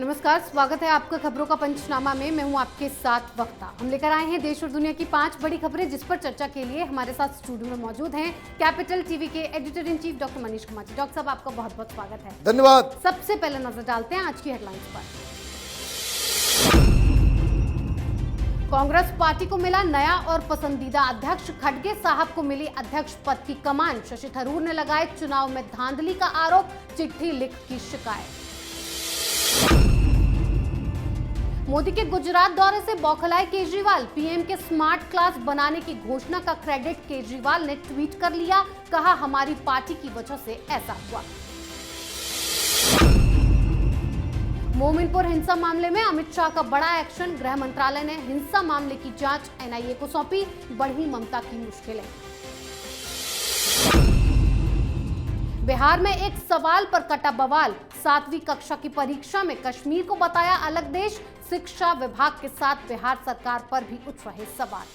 नमस्कार, स्वागत है आपका खबरों का पंचनामा में। मैं हूं आपके साथ वक्ता। हम लेकर आए हैं देश और दुनिया की 5 बड़ी खबरें, जिस पर चर्चा के लिए हमारे साथ स्टूडियो में मौजूद हैं कैपिटल टीवी के editor in chief doctor Manish Kumar ji. Doctor साहब, आपका बहुत बहुत स्वागत है। धन्यवाद। सबसे पहले नजर डालते हैं आज की हेडलाइंस पर। कांग्रेस पार्टी को मिला नया और पसंदीदा अध्यक्ष, खड़गे साहब को मिली अध्यक्ष पद की कमान। शशि थरूर ने लगाए चुनाव में धांधली का आरोप, चिट्ठी लिख की शिकायत। मोदी के गुजरात दौरे से बौखलाए केजरीवाल, पीएम के स्मार्ट क्लास बनाने की घोषणा का क्रेडिट केजरीवाल ने ट्वीट कर लिया। कहा, हमारी पार्टी की वजह से ऐसा हुआ। मोमिनपुर हिंसा मामले में अमित शाह का बड़ा एक्शन, गृह मंत्रालय ने हिंसा मामले की जांच एनआईए को सौंपी। बढ़ी ममता की मुश्किलें। बिहार में एक सवाल पर कटा बवाल, 7वीं कक्षा की परीक्षा में कश्मीर को बताया अलग देश। शिक्षा विभाग के साथ बिहार सरकार पर भी उठ रहे सवाल।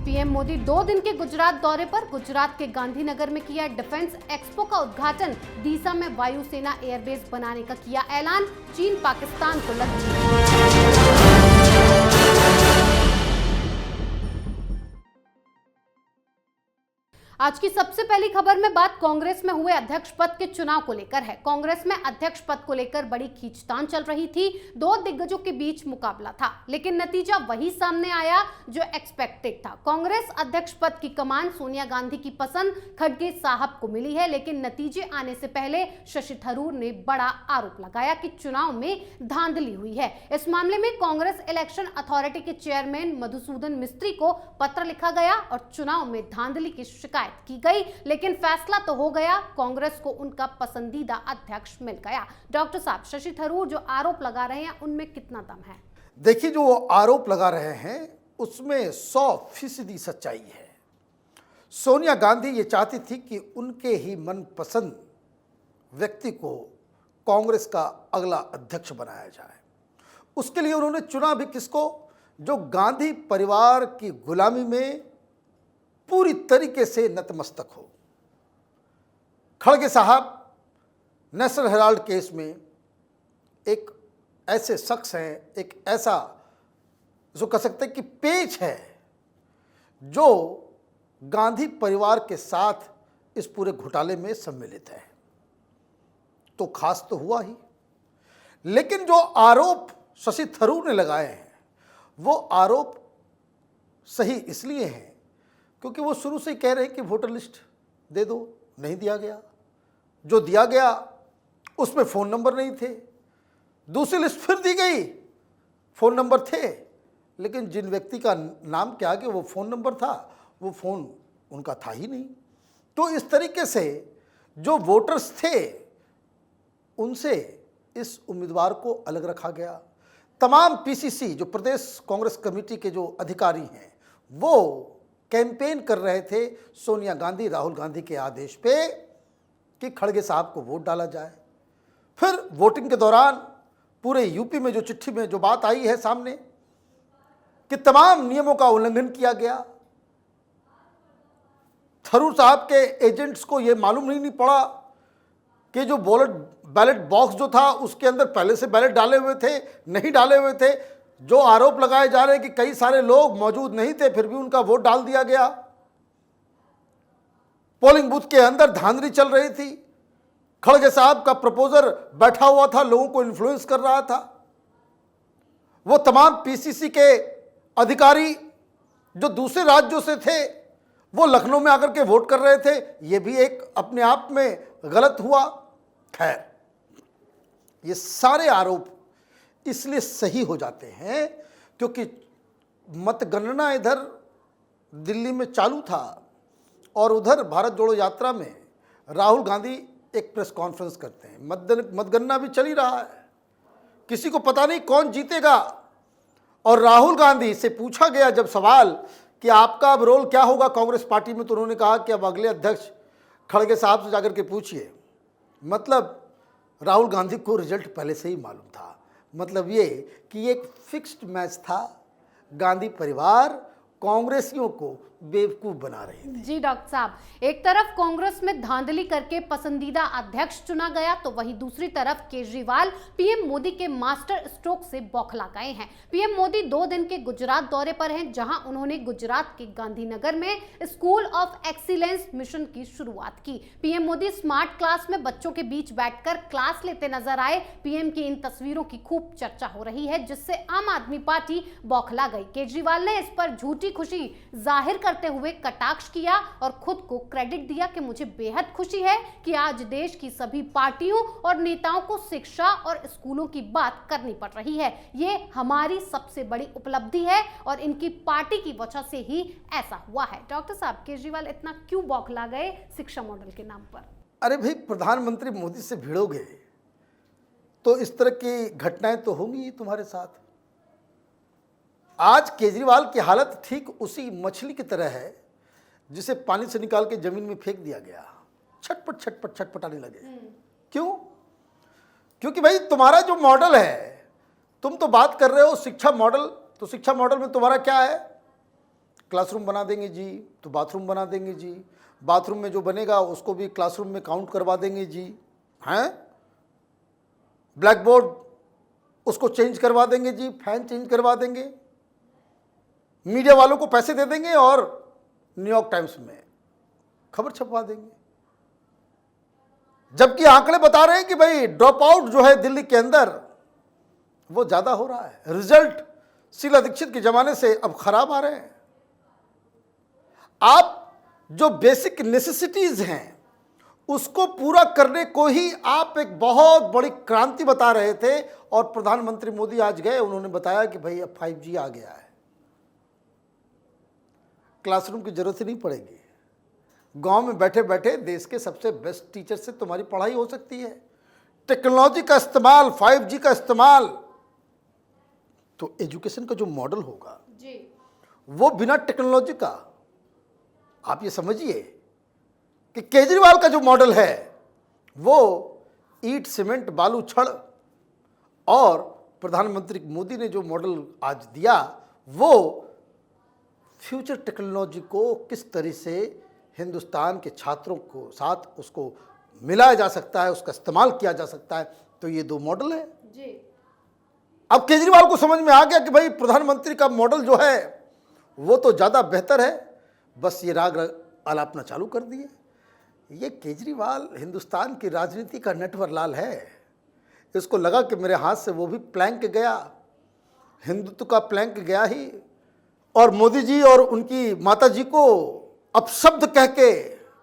पीएम मोदी 2 दिन के गुजरात दौरे पर, गुजरात के गांधीनगर में किया डिफेंस एक्सपो का उद्घाटन। डीसा में वायुसेना एयरबेस बनाने का किया ऐलान। चीन पाकिस्तान को लगी। आज की सबसे पहली खबर में बात कांग्रेस में हुए अध्यक्ष पद के चुनाव को लेकर है। कांग्रेस में अध्यक्ष पद को लेकर बड़ी खींचतान चल रही थी। 2 दिग्गजों के बीच मुकाबला था, लेकिन नतीजा वही सामने आया जो एक्सपेक्टेड था। कांग्रेस अध्यक्ष पद की कमान सोनिया गांधी की पसंद खड़गे साहब को मिली है, लेकिन नतीजे आने से पहले शशि थरूर ने बड़ा आरोप लगाया कि चुनाव में धांधली हुई है। इस मामले में कांग्रेस इलेक्शन अथॉरिटी के चेयरमैन मधुसूदन मिस्त्री को पत्र लिखा गया और चुनाव में धांधली की शिकायत की गई, लेकिन फैसला तो हो गया। कांग्रेस को उनका पसंदीदा अध्यक्ष मिल गया। डॉक्टर साहब, शशि थरूर जो आरोप लगा रहे हैं उनमें कितना दम है? देखिए, जो वो आरोप लगा रहे हैं उसमें 100% सच्चाई है। सोनिया गांधी ये चाहती थी कि उनके ही मनपसंद व्यक्ति को कांग्रेस का अगला अध्यक्ष बनाया जाए। उसके लिए उन्होंने चुना भी किसको? जो गांधी परिवार की गुलामी में पूरी तरीके से नतमस्तक हो। खड़गे साहब नेशनल हेराल्ड केस में एक ऐसे शख्स हैं, एक ऐसा जो कह सकते हैं कि पेच है, जो गांधी परिवार के साथ इस पूरे घोटाले में सम्मिलित है। तो खास तो हुआ ही, लेकिन जो आरोप शशि थरूर ने लगाए हैं वो आरोप सही इसलिए हैं क्योंकि वो शुरू से ही कह रहे हैं कि वोटर लिस्ट दे दो, नहीं दिया गया। जो दिया गया उसमें फ़ोन नंबर नहीं थे। दूसरी लिस्ट फिर दी गई, फ़ोन नंबर थे, लेकिन जिन व्यक्ति का नाम के आगे वो फ़ोन नंबर था, वो फ़ोन उनका था ही नहीं। तो इस तरीके से जो वोटर्स थे उनसे इस उम्मीदवार को अलग रखा गया। तमाम पीसीसी जो प्रदेश कांग्रेस कमेटी के जो अधिकारी हैं वो कैंपेन कर रहे थे सोनिया गांधी, राहुल गांधी के आदेश पे कि खड़गे साहब को वोट डाला जाए। फिर वोटिंग के दौरान पूरे यूपी में जो चिट्ठी में जो बात आई है सामने कि तमाम नियमों का उल्लंघन किया गया। थरूर साहब के एजेंट्स को यह मालूम नहीं पड़ा कि जो बैलेट बॉक्स जो था उसके अंदर पहले से बैलेट डाले हुए थे, नहीं डाले हुए थे। जो आरोप लगाए जा रहे हैं कि कई सारे लोग मौजूद नहीं थे, फिर भी उनका वोट डाल दिया गया। पोलिंग बूथ के अंदर धांधली चल रही थी। खड़गे साहब का प्रपोजर बैठा हुआ था, लोगों को इन्फ्लुएंस कर रहा था। वो तमाम पीसीसी के अधिकारी जो दूसरे राज्यों से थे वो लखनऊ में आकर के वोट कर रहे थे। ये भी एक अपने आप में गलत हुआ। खैर, ये सारे आरोप इसलिए सही हो जाते हैं क्योंकि मतगणना इधर दिल्ली में चालू था और उधर भारत जोड़ो यात्रा में राहुल गांधी एक प्रेस कॉन्फ्रेंस करते हैं। मतगणना भी चल ही रहा है, किसी को पता नहीं कौन जीतेगा। और राहुल गांधी से पूछा गया जब सवाल कि आपका अब रोल क्या होगा कांग्रेस पार्टी में, तो उन्होंने कहा कि अब अगले अध्यक्ष खड़गे साहब से जाकर के पूछिए। मतलब राहुल गांधी को रिजल्ट पहले से ही मालूम था। मतलब ये कि एक फिक्स्ड मैच था। गांधी परिवार कांग्रेसियों को बेवकूफ बना रही थी। जी डॉक्टर साहब, एक तरफ कांग्रेस में धांधली करके पसंदीदा अध्यक्ष चुना गया तो वहीं दूसरी तरफ केजरीवाल पीएम मोदी के मास्टर स्ट्रोक से बौखला गए हैं। पीएम मोदी 2 दिन के गुजरात दौरे पर हैं, जहां उन्होंने गुजरात के गांधीनगर में स्कूल ऑफ एक्सीलेंस मिशन की शुरुआत की। पीएम मोदी स्मार्ट क्लास में बच्चों के बीच बैठकर क्लास लेते नजर आए। पीएम की इन तस्वीरों की खूब चर्चा हो रही है, जिससे आम आदमी पार्टी बौखला गई। केजरीवाल ने इस पर झूठी खुशी जाहिर करते हुए कटाक्ष किया और खुद को क्रेडिट दिया कि मुझे बेहद खुशी है कि आज देश की सभी पार्टियों और नेताओं को शिक्षा और स्कूलों की बात करनी पड़ रही है। ये हमारी सबसे बड़ी उपलब्धि है और इनकी पार्टी की वजह से ही ऐसा हुआ है। डॉक्टर साहब, केजरीवाल इतना क्यों बौखला गए शिक्षा मॉडल के नाम पर? अरे भाई, प्रधानमंत्री मोदी से भिड़ोगे तो इस तरह की घटनाएं तो होंगी ही तुम्हारे साथ। आज केजरीवाल की हालत ठीक उसी मछली की तरह है जिसे पानी से निकाल के जमीन में फेंक दिया गया, छटपट छटपट छटपटाने लगे। क्यों? क्योंकि भाई तुम्हारा जो मॉडल है, तुम तो बात कर रहे हो शिक्षा मॉडल, तो शिक्षा मॉडल में तुम्हारा क्या है? क्लासरूम बना देंगे जी तो बाथरूम बना देंगे जी, बाथरूम में जो बनेगा उसको भी क्लासरूम में काउंट करवा देंगे जी, हैं? ब्लैक बोर्ड उसको चेंज करवा देंगे जी, फैन चेंज करवा देंगे, मीडिया वालों को पैसे दे देंगे और न्यूयॉर्क टाइम्स में खबर छपवा देंगे। जबकि आंकड़े बता रहे हैं कि भाई ड्रॉप आउट जो है दिल्ली के अंदर वो ज्यादा हो रहा है। रिजल्ट शीला दीक्षित के जमाने से अब खराब आ रहे हैं। आप जो बेसिक नेसेसिटीज हैं उसको पूरा करने को ही आप एक बहुत बड़ी क्रांति बता रहे थे, और प्रधानमंत्री मोदी आज गए, उन्होंने बताया कि भाई अब 5G आ गया है, क्लासरूम की जरूरत ही नहीं पड़ेगी, गांव में बैठे बैठे देश के सबसे बेस्ट टीचर से तुम्हारी पढ़ाई हो सकती है। टेक्नोलॉजी का इस्तेमाल, 5G का इस्तेमाल, तो एजुकेशन का जो मॉडल होगा जी, वो बिना टेक्नोलॉजी का, आप ये समझिए कि केजरीवाल का जो मॉडल है वो ईंट सीमेंट बालू छड़, और प्रधानमंत्री मोदी ने जो मॉडल आज दिया वो फ्यूचर टेक्नोलॉजी को किस तरह से हिंदुस्तान के छात्रों को साथ उसको मिलाया जा सकता है, उसका इस्तेमाल किया जा सकता है, तो ये 2 मॉडल है जी। अब केजरीवाल को समझ में आ गया कि भाई प्रधानमंत्री का मॉडल जो है वो तो ज़्यादा बेहतर है, बस ये राग आलापना चालू कर दिए। ये केजरीवाल हिंदुस्तान की राजनीति का नटवरलाल है। इसको लगा कि मेरे हाथ से वो भी प्लैंक गया, हिंदुत्व का प्लैंक गया ही, और मोदी जी और उनकी माता जी को अपशब्द कह के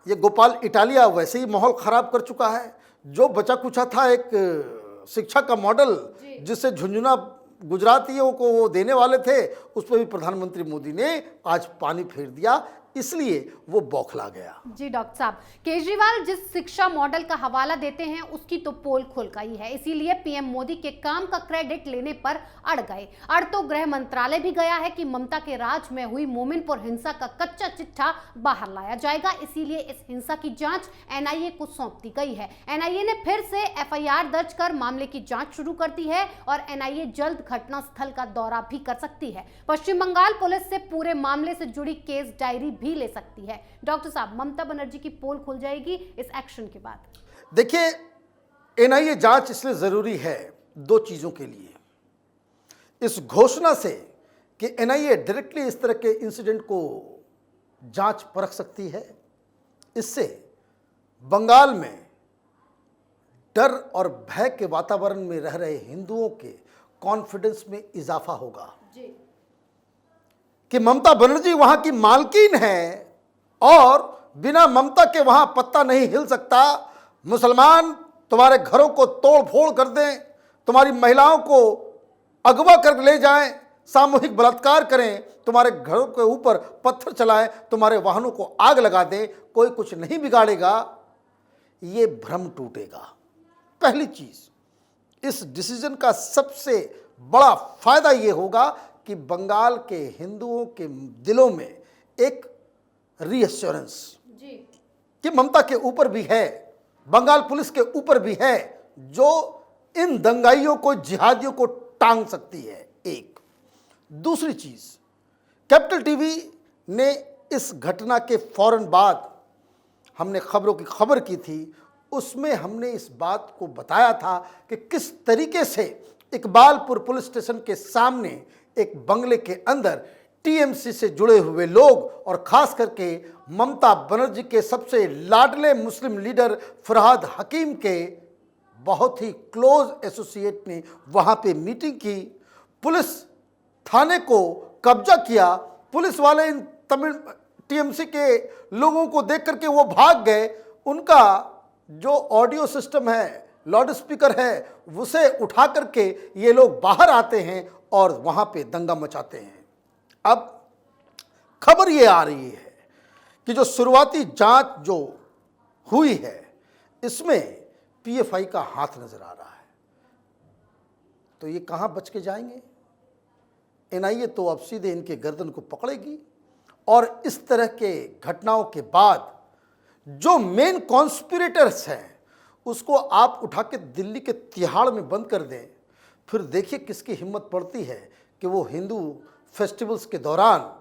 ये गोपाल इटालिया वैसे ही माहौल खराब कर चुका है। जो बचा कुचा था एक शिक्षा का मॉडल जिससे झुंझुना गुजरातियों को वो देने वाले थे, उस पर भी प्रधानमंत्री मोदी ने आज पानी फेर दिया, इसलिए वो बौखला गया। जी डॉक्टर साहब, केजरीवाल जिस शिक्षा मॉडल का हवाला देते हैं उसकी तो पोल खुल गई है, इसीलिए पीएम मोदी के काम का क्रेडिट लेने पर अड़ गए। अड़ तो गृह मंत्रालय भी गया है कि ममता के राज में हुई मोमिनपुर हिंसा का कच्चा चिट्ठा बाहर लाया जाएगा, इसीलिए इस हिंसा की जांच एनआईए को सौंप दी गई है। एनआईए ने फिर से एफआईआर दर्ज कर मामले की जांच शुरू कर दी है और एनआईए जल्द घटनास्थल का दौरा भी कर सकती है। पश्चिम बंगाल पुलिस से पूरे मामले से जुड़ी केस डायरी भी ले सकती है। डॉक्टर साहब, ममता बनर्जी की पोल खुल जाएगी इस एक्शन के बाद? देखिए, एनआईए जांच इसलिए जरूरी है 2 चीजों के लिए। इस घोषणा से कि एनआईए डायरेक्टली इस तरह के इंसिडेंट को जांच परख सकती है, इससे बंगाल में डर और भय के वातावरण में रह रहे हिंदुओं के कॉन्फिडेंस में इजाफा होगा जी। कि ममता बनर्जी वहां की मालकिन है और बिना ममता के वहां पत्ता नहीं हिल सकता। मुसलमान तुम्हारे घरों को तोड़ फोड़ कर दें, तुम्हारी महिलाओं को अगवा कर ले जाएं, सामूहिक बलात्कार करें, तुम्हारे घरों के ऊपर पत्थर चलाएं, तुम्हारे वाहनों को आग लगा दें, कोई कुछ नहीं बिगाड़ेगा, ये भ्रम टूटेगा। पहली चीज, इस डिसीजन का सबसे बड़ा फायदा ये होगा कि बंगाल के हिंदुओं के दिलों में एक रीअश्योरेंस कि ममता के ऊपर भी है, बंगाल पुलिस के ऊपर भी है, जो इन दंगाइयों को, जिहादियों को टांग सकती है। एक दूसरी चीज, कैपिटल टीवी ने इस घटना के फौरन बाद हमने खबरों की खबर की थी, उसमें हमने इस बात को बताया था कि किस तरीके से इकबालपुर पुलिस स्टेशन के सामने एक बंगले के अंदर टीएमसी से जुड़े हुए लोग और खास करके ममता बनर्जी के सबसे लाडले मुस्लिम लीडर फरहाद हकीम के बहुत ही क्लोज एसोसिएट ने वहां पे मीटिंग की, पुलिस थाने को कब्जा किया। पुलिस वाले इन तमिल टीएमसी के लोगों को देख करके वो भाग गए। उनका जो ऑडियो सिस्टम है, लाउड स्पीकर है, उसे उठा करके ये लोग बाहर आते हैं और वहां पे दंगा मचाते हैं। अब खबर ये आ रही है कि जो शुरुआती जांच जो हुई है इसमें पीएफआई का हाथ नजर आ रहा है। तो ये कहां बच के जाएंगे? एनआईए तो अब सीधे इनके गर्दन को पकड़ेगी और इस तरह के घटनाओं के बाद जो मेन कॉन्स्पिरेटर्स हैं उसको आप उठा के दिल्ली के तिहाड़ में बंद कर दें, फिर देखिए किसकी हिम्मत पड़ती है कि वो हिंदू फेस्टिवल्स के दौरान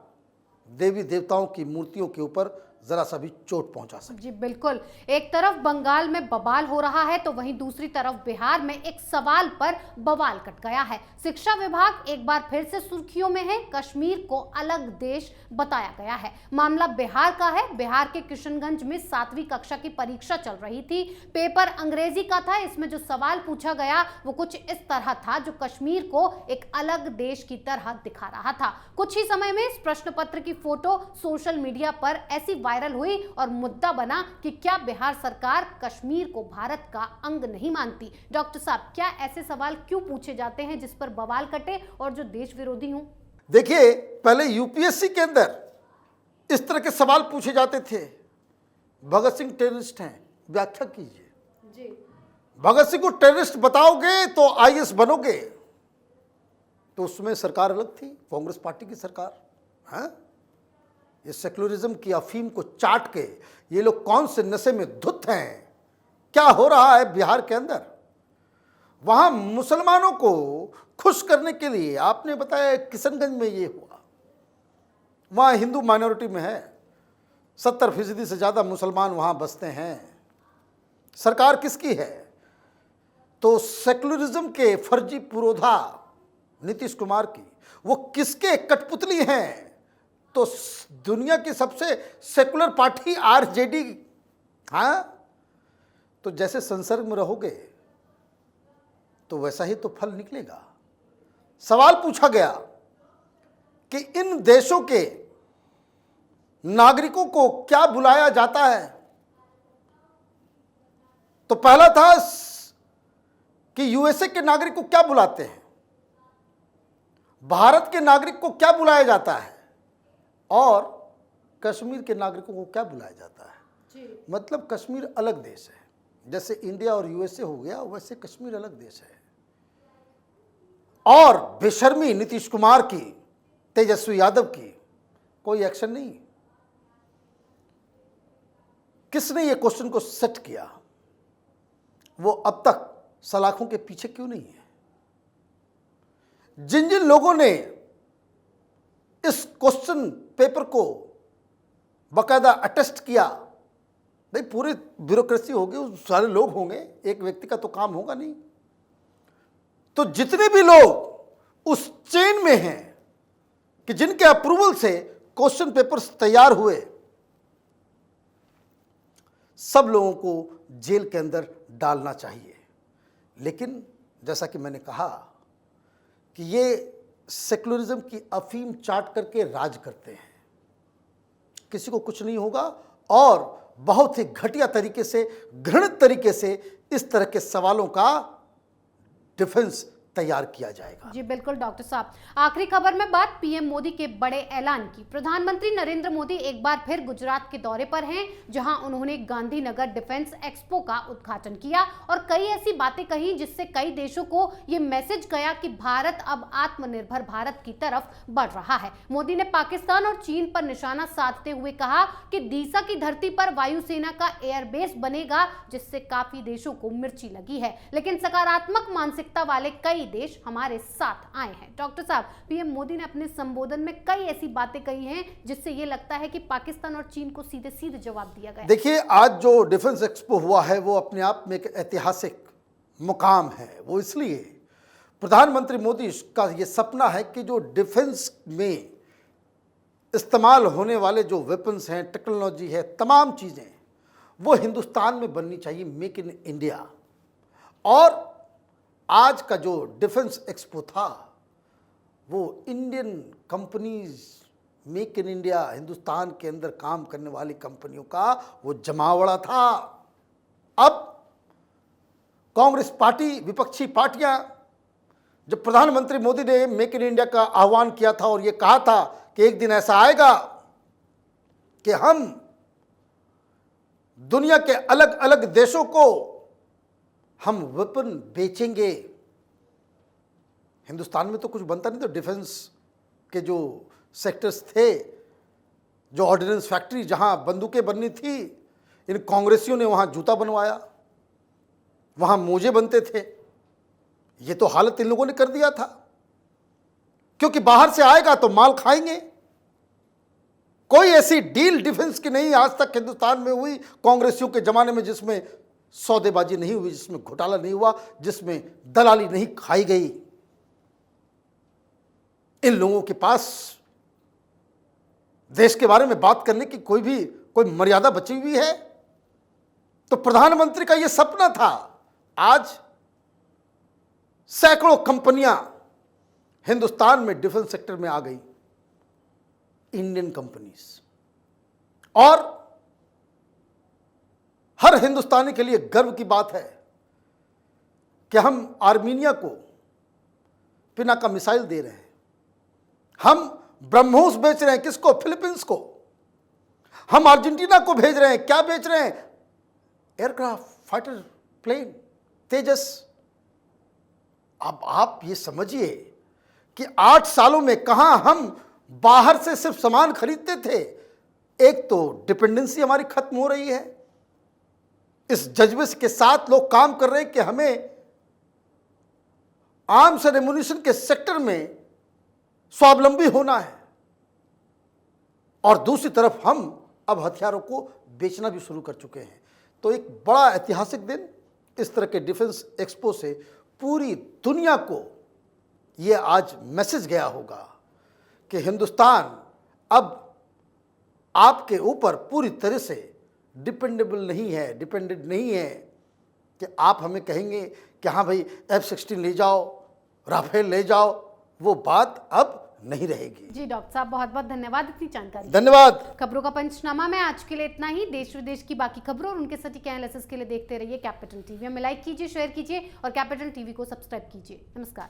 देवी देवताओं की मूर्तियों के ऊपर जरा सा भी चोट पहुंचा सके। जी बिल्कुल, एक तरफ बंगाल में बवाल हो रहा है तो वहीं दूसरी तरफ बिहार में एक सवाल पर बवाल कट गया है। शिक्षा विभाग एक बार फिर से सुर्खियों में है। कश्मीर को अलग देश बताया गया है। मामला बिहार का है। बिहार के किशनगंज में 7वीं कक्षा की परीक्षा चल रही थी। पेपर अंग्रेजी का था। इसमें जो सवाल पूछा गया वो कुछ इस तरह था जो कश्मीर को एक अलग देश की तरह दिखा रहा था। कुछ ही समय में इस प्रश्न पत्र की फोटो सोशल मीडिया पर ऐसी वायरल हुई और मुद्दा बना कि क्या बिहार सरकार कश्मीर को भारत का अंग नहीं मानती। डॉक्टर साहब, क्या ऐसे सवाल क्यों पूछे जाते हैं जिस पर बवाल कटे और जो देश विरोधी हों? देखिए, पहले यूपीएससी के अंदर इस तरह के सवाल पूछे जाते थे। भगत सिंह टेररिस्ट हैं, व्याख्या कीजिए। जी, भगत सिंह को टेररिस्ट बताओगे तो आईएएस बनोगे। तो उसमें सरकार अलग थी, कांग्रेस पार्टी की सरकार। हाँ, ये सेक्युलरिज्म की अफीम को चाट के ये लोग कौन से नशे में धुत हैं। क्या हो रहा है बिहार के अंदर? वहां मुसलमानों को खुश करने के लिए आपने बताया किशनगंज में ये हुआ। वहां हिंदू माइनॉरिटी में है, 70% से ज़्यादा मुसलमान वहां बसते हैं। सरकार किसकी है? तो सेक्युलरिज्म के फर्जी पुरोधा नीतीश कुमार की। वो किसके कठपुतली हैं? तो दुनिया की सबसे सेकुलर पार्टी आरजेडी। हाँ, तो जैसे संसर्ग में रहोगे तो वैसा ही तो फल निकलेगा। सवाल पूछा गया कि इन देशों के नागरिकों को क्या बुलाया जाता है। तो पहला था कि यूएसए के नागरिक को क्या बुलाते हैं, भारत के नागरिक को क्या बुलाया जाता है और कश्मीर के नागरिकों को क्या बुलाया जाता है। जी। मतलब कश्मीर अलग देश है। जैसे इंडिया और यूएसए हो गया वैसे कश्मीर अलग देश है। और बेशर्मी नीतीश कुमार की, तेजस्वी यादव की कोई एक्शन नहीं। किसने ये क्वेश्चन को सेट किया? वो अब तक सलाखों के पीछे क्यों नहीं है? जिन जिन लोगों ने इस क्वेश्चन पेपर को बकायदा अटेस्ट किया, भाई पूरी ब्यूरोक्रेसी होगी, उस सारे लोग होंगे, एक व्यक्ति का तो काम होगा नहीं। तो जितने भी लोग उस चेन में हैं कि जिनके अप्रूवल से क्वेश्चन पेपर्स तैयार हुए, सब लोगों को जेल के अंदर डालना चाहिए। लेकिन जैसा कि मैंने कहा कि ये सेक्युलरिज्म की अफीम चाट करके राज करते हैं, किसी को कुछ नहीं होगा और बहुत ही घटिया तरीके से, घृणित तरीके से इस तरह के सवालों का डिफेंस तैयार किया जाएगा। जी बिल्कुल डॉक्टर साहब, आखिरी खबर में बात पीएम मोदी के बड़े ऐलान की। प्रधानमंत्री नरेंद्र मोदी एक बार फिर गुजरात के दौरे पर हैं, जहां उन्होंने गांधीनगर डिफेंस एक्सपो का उद्घाटन किया और कई ऐसी बातें कही जिससे कई देशों को ये मैसेज गया कि भारत अब आत्मनिर्भर भारत की तरफ बढ़ रहा है। मोदी ने पाकिस्तान और चीन पर निशाना साधते हुए कहा कि दीसा की धरती पर वायुसेना का एयरबेस बनेगा, जिससे काफी देशों को मिर्ची लगी है। लेकिन सकारात्मक मानसिकता वाले कई देश हमारे साथ आए हैं। डॉक्टर साहब, पीएम मोदी ने अपने संबोधन में कई ऐसी बातें कही हैं जिससे ये लगता है कि पाकिस्तान और चीन को सीधे सीधे जवाब दिया गया। देखिए, आज जो डिफेंस एक्सपो हुआ है वो अपने आप में एक ऐतिहासिक मुकाम है। वो इसलिए प्रधानमंत्री मोदी का ये सपना है कि जो डिफेंस में इस्तेमाल होने वाले जो वेपन्स हैं, टेक्नोलॉजी है, तमाम चीज़ें वो हिंदुस्तान में बननी चाहिए, मेक इन इंडिया। और आज का जो डिफेंस एक्सपो था वो Indian companies, make in India, Hindustan के अंदर काम करने वाली कंपनियों का वो जमावड़ा था। अब कांग्रेस पार्टी, विपक्षी पार्टियां, जब प्रधानमंत्री मोदी ने मेक इन इंडिया का आह्वान किया था और ये कहा था कि एक दिन ऐसा आएगा कि हम दुनिया के अलग अलग देशों को हम वेपन बेचेंगे। हिंदुस्तान में तो कुछ बनता नहीं, तो डिफेंस के जो सेक्टर्स थे, जो ऑर्डिनेंस फैक्ट्री जहां बंदूकें बननी थी, इन कांग्रेसियों ने वहां जूता बनवाया, वहां मोजे बनते थे। ये तो हालत इन लोगों ने कर दिया था, क्योंकि बाहर से आएगा तो माल खाएंगे। कोई ऐसी डील डिफेंस की नहीं आज तक हिंदुस्तान में हुई कांग्रेसियों के जमाने में जिसमें सौदेबाजी नहीं हुई, जिसमें घोटाला नहीं हुआ, जिसमें दलाली नहीं खाई गई। इन लोगों के पास देश के बारे में बात करने की कोई मर्यादा बची हुई है? तो प्रधानमंत्री का यह सपना था। आज सैकड़ों कंपनियां हिंदुस्तान में डिफेंस सेक्टर में आ गई, इंडियन कंपनीज। और हर हिंदुस्तानी के लिए गर्व की बात है कि हम आर्मीनिया को पिनाका मिसाइल दे रहे हैं, हम ब्रह्मोस बेच रहे हैं, किसको? फिलीपींस को। हम अर्जेंटीना को भेज रहे हैं, क्या बेच रहे हैं? एयरक्राफ्ट, फाइटर प्लेन, तेजस। अब आप ये समझिए कि 8 सालों में कहां हम बाहर से सिर्फ सामान खरीदते थे। एक तो डिपेंडेंसी हमारी खत्म हो रही है, इस जज्बे के साथ लोग काम कर रहे हैं कि हमें आर्म्स एंड एमुनिशन के सेक्टर में स्वावलंबी होना है, और दूसरी तरफ हम अब हथियारों को बेचना भी शुरू कर चुके हैं। तो एक बड़ा ऐतिहासिक दिन, इस तरह के डिफेंस एक्सपो से पूरी दुनिया को यह आज मैसेज गया होगा कि हिंदुस्तान अब आपके ऊपर पूरी तरह से डिपेंडेबल नहीं है, डिपेंडेंट नहीं है कि आप हमें कहेंगे कि हाँ भाई F-16 ले जाओ, राफेल ले जाओ। वो बात अब नहीं रहेगी। जी डॉक्टर साहब, बहुत बहुत धन्यवाद इतनी जानकारी। धन्यवाद। खबरों का पंचनामा में आज के लिए इतना ही। देश विदेश की बाकी खबरों और उनके सटीक एनालिसिस के लिए देखते रहिए कैपिटल टीवी। हमें लाइक कीजिए, शेयर कीजिए और कैपिटल टीवी को सब्सक्राइब कीजिए। नमस्कार।